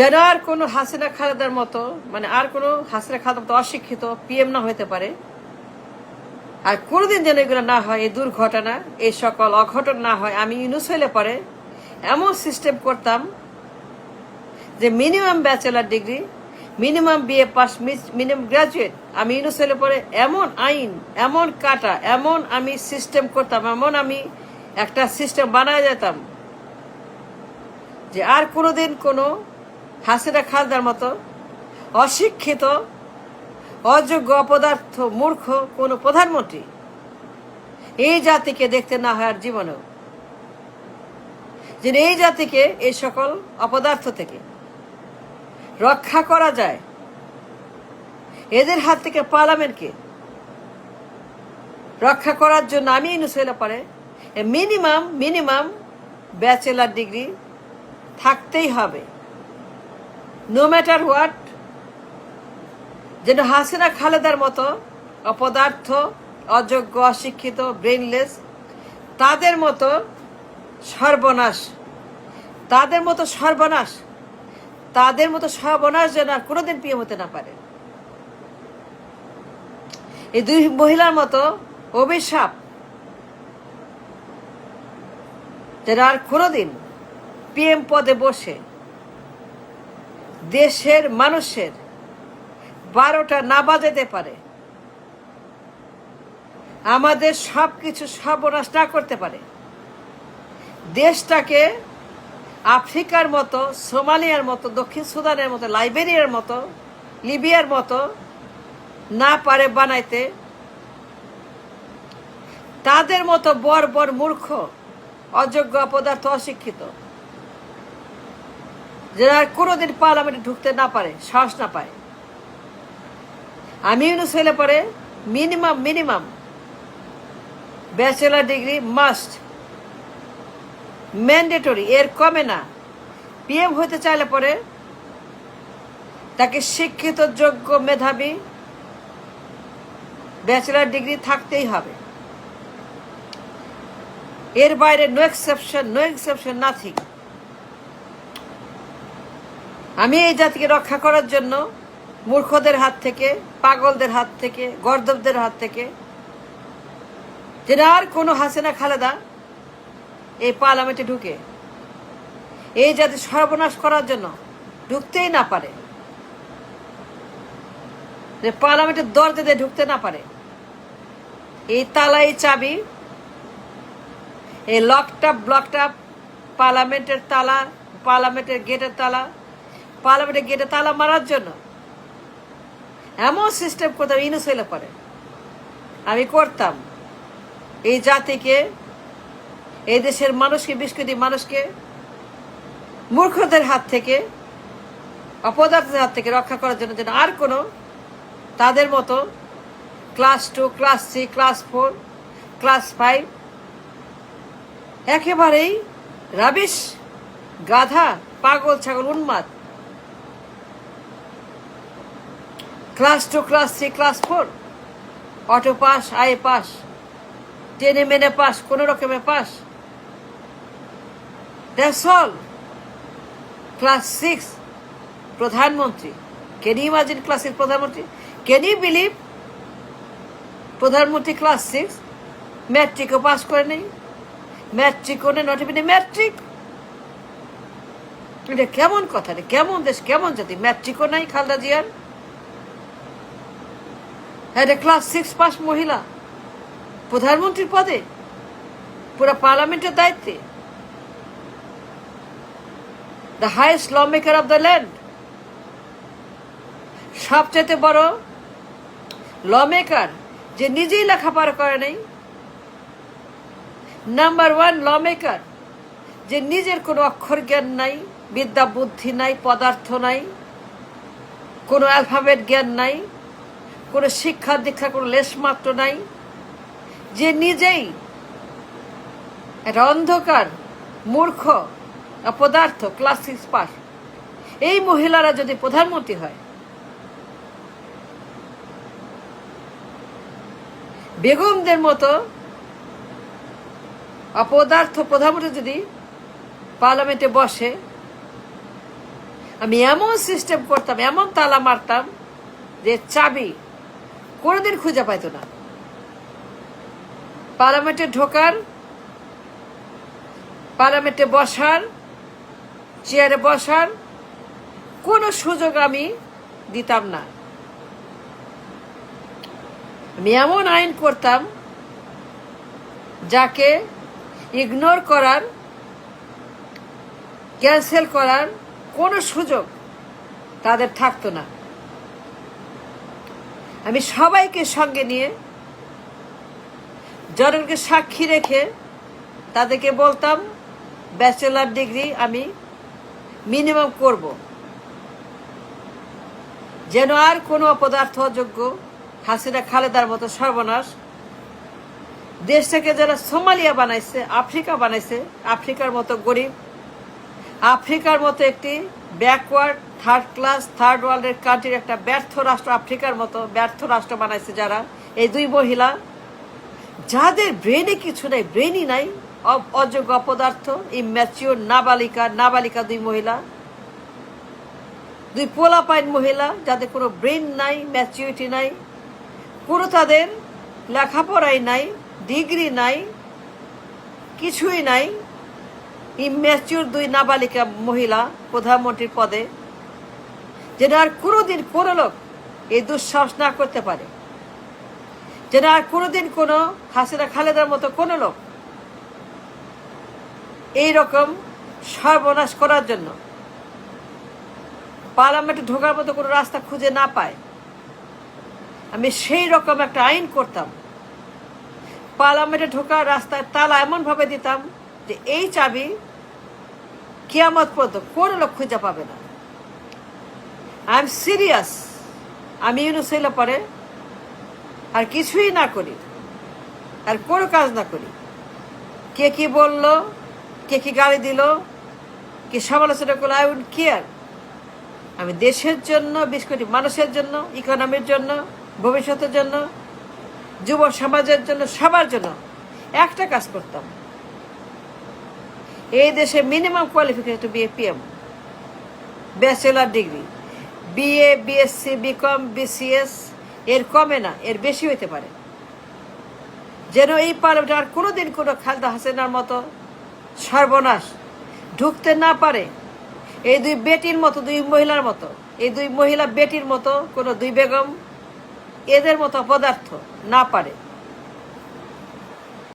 যেন আর কোনো হাসিনা খালেদার মতো, মানে আর কোনো হাসিনা খালেদার মতো অশিক্ষিত পিএম না হতে পারে, আর কোনোদিন যেন এগুলো না হয়, এই দুর্ঘটনা, এই সকল অঘটন না হয়। আমি ইউনুস হইলে পরে এমন সিস্টেম করতাম যে minimum bachelor degree, minimum BA pass, minimum graduate, আমি ইউনুস হইলে পরে এমন আইন, এমন কাটা, এমন আমি সিস্টেম করতাম, এমন আমি একটা সিস্টেম বানায় যেতাম যে আর কোনোদিন কোনো হাসিনা খালদার মতো অশিক্ষিত, অযোগ্য, অপদার্থ, মূর্খ কোনো প্রধানমন্ত্রী এই জাতিকে দেখতে না হয় আর জীবনেও। যে এই জাতিকে এই সকল অপদার্থ থেকে রক্ষা করা যায়, এদের হাত থেকে পার্লামেন্টকে রক্ষা করার জন্য আমি ইউনুস হইলে পারে মিনিমাম ব্যাচেলার ডিগ্রি থাকতেই হবে, নো ম্যাটার হোয়াট। যেন হাসিনা খালেদার মতো অপদার্থ, অযোগ্য, অশিক্ষিত, ব্রেনলেস, তাদের মতো সর্বনাশ, তাদের মতো সর্বনাশ যেন আর কোনোদিন পিএম হতে না পারে। এই দুই মহিলার মতো অভিশাপ যেন আর কোনোদিন পিএম পদে বসে দেশের মানুষের 12টা না বাজাতে পারে, আমাদের সবকিছু সর্বনাশ না করতে পারে, দেশটাকে আফ্রিকার মতো, সোমালিয়ার মতো, দক্ষিণ সুদানের মতো, লাইবেরিয়ার মতো, লিবিয়ার মতো না পারে বানাইতে, তাদের মতো বর্বর, মূর্খ, অযোগ্য, অপদার্থ, অশিক্ষিত যারা কোনোদিন পার্লামেন্টে ঢুকতে না পারে, সাহস না পায়। আমি ইউনুস হইলে পরে minimum bachelor degree must, mandatory, এর কমে না। পিএম হতে চাইলে পরে তাকে শিক্ষিত, যোগ্য, মেধাবী ব্যাচেলার ডিগ্রি থাকতেই হবে। এর বাইরে নো এক্সেপশন নাথিং। আমি এই জাতিকে রক্ষা করার জন্য মূর্খদের হাত থেকে, পাগলদের হাত থেকে, গর্দবদের হাত থেকে, যেন আর কোনো হাসিনা খালেদা এই পার্লামেন্টে ঢুকে এই জাতি সর্বনাশ করার জন্য ঢুকতেই না পারে, যে পার্লামেন্টের দরজা দিয়ে ঢুকতে না পারে। এই তালা, এই চাবি, এই ব্লকটাপ পার্লামেন্টের তালা, পার্লামেন্টের গেটের তালা মারার জন্য এমন সিস্টেম করতাম ইউনুস হইলে পারে। আমি করতাম এই জাতিকে, এই দেশের মানুষকে, বিস্কুটি মানুষকে মূর্খদের হাত থেকে, অপদার্থদের হাত থেকে রক্ষা করার জন্য যেন আর কোনো তাদের মতো ক্লাস 2, ক্লাস 3, ক্লাস 4, ক্লাস 5 একেবারেই রাবিশ, গাধা, পাগল, ছাগল, উন্মাদ, class 2, class 3, class 4 auto pass, I pass, টেনে মেনে পাস, কোন রকমে পাস, দ্যাটস অল। ক্লাস 6 প্রধানমন্ত্রী, ক্যান ইউ ইমাজিন ক্লাস 6 প্রধানমন্ত্রী? ক্যান ইউ বিলিভ প্রধানমন্ত্রী ক্লাস 6 ম্যাট্রিকও পাস করে নেই, ম্যাট্রিকও নেই, নট ইভেন ম্যাট্রিক। এটা কেমন কথা রে? কেমন দেশ, কেমন জাতি? ম্যাট্রিকও নাই খালেদা জিয়ার। একটা ক্লাস 6 পাস মহিলা প্রধানমন্ত্রীর পদে, পুরো পার্লামেন্টের দায়িত্বে, the highest law maker of the land, সবচেয়ে বড় ল মেকার, যে নিজেই লেখাপড়া করে নাই। নাম্বার 1 ল মেকার, যে নিজের কোনো অক্ষর জ্ঞান নাই, বিদ্যা বুদ্ধি নাই, পদার্থ নাই, কোনো অ্যালফাবেট জ্ঞান নাই, কোনো শিক্ষা দীক্ষা কোনো লেশমাত্র নাই, যে নিজেই একটা অন্ধকার, মূর্খ, অপদার্থ, ক্লাস 6 পাস। এই মহিলারা যদি প্রধানমন্ত্রী হয়, বেগমদের মতো অপদার্থ প্রধানমন্ত্রী যদি পার্লামেন্টে বসে, আমি এমন সিস্টেম করতাম, এমন তালা মারতাম যে চাবি কোনোদিন খুঁজে পাইতো না। পার্লামেন্টে ঢোকার, পার্লামেন্টে বসার, চেয়ারে বসার কোনো সুযোগ আমি দিতাম না। আমি এমন আইন করতাম যাকে ইগনোর করার, ক্যান্সেল করার কোনো সুযোগ তাদের থাকতো না। আমি সবাইকে সঙ্গে নিয়ে, জনগণকে সাক্ষী রেখে তাদেরকে বলতাম ব্যাচেলার ডিগ্রি আমি মিনিমাম করব, যেন আর কোনো অপদার্থ অযোগ্য হাসিনা খালেদার মতো সর্বনাশ দেশটাকে যারা সোমালিয়া বানাইছে, আফ্রিকা বানাইছে, আফ্রিকার মতো গরিব, আফ্রিকার মতো একটি ব্যাকওয়ার্ড থার্ড ক্লাস থার্ড ওয়ার্ল্ডের কান্ট্রির একটা ব্যর্থ রাষ্ট্র, আফ্রিকার মতো ব্যর্থ রাষ্ট্র বানাইছে যারা, এই দুই মহিলা যাদের ব্রেনে কিছু নাই, ব্রেনই নাই, অযোগ্য অপদার্থ, ইম্যাচিওর নাবালিকা দুই মহিলা, দুই পোলাপাইন মহিলা যাদের কোনো ব্রেন নাই, ম্যাচিউরিটি নাই, কোনো তাদের লেখাপড়াই নাই, ডিগ্রি নাই, কিছুই নাই, ইম্যাচিওর দুই নাবালিকা মহিলা প্রধানমন্ত্রীর পদে, যেন আর কোনোদিন কোনো লোক এই দুঃসাহস না করতে পারে, যেন আর কোনোদিন কোনো হাসিনা খালেদার মতো কোনো লোক এইরকম সর্বনাশ করার জন্য পার্লামেন্টে ঢোকার মতো কোনো রাস্তা খুঁজে না পায়। আমি সেই রকম একটা আইন করতাম, পার্লামেন্টে ঢোকার রাস্তায় তালা এমনভাবে দিতাম যে এই চাবি কিয়ামত পর্যন্ত কোনো লোক খুঁজে পাবে না। I am serious. আমি ইউনুস হইলে পরে আর কিছুই না করি, আর কোনো কাজ না করি, কে কি বলল, কে কি গালি দিল, কে সমালোচনা করলো, আই উড কেয়ার। আমি দেশের জন্য, 20 কোটি মানুষের জন্য, ইকোনমির জন্য, ভবিষ্যতের জন্য, যুব সমাজের জন্য, সবার জন্য একটা কাজ করতাম। এই দেশে minimum qualification to be a PM, bachelor degree, BA, BSc, BCom, BCS, এর কমে না, এর বেশি হইতে পারে, যেন এই পার্লামেন্টে আর কোনোদিন কোনো খালেদা হাসিনার মতো সর্বনাশ ঢুকতে না পারে। এই দুই বেটির মতো, দুই মহিলার মতো, এই দুই মহিলা বেটির মতো কোনো দুই বেগম এদের মতো পদার্থ না পারে।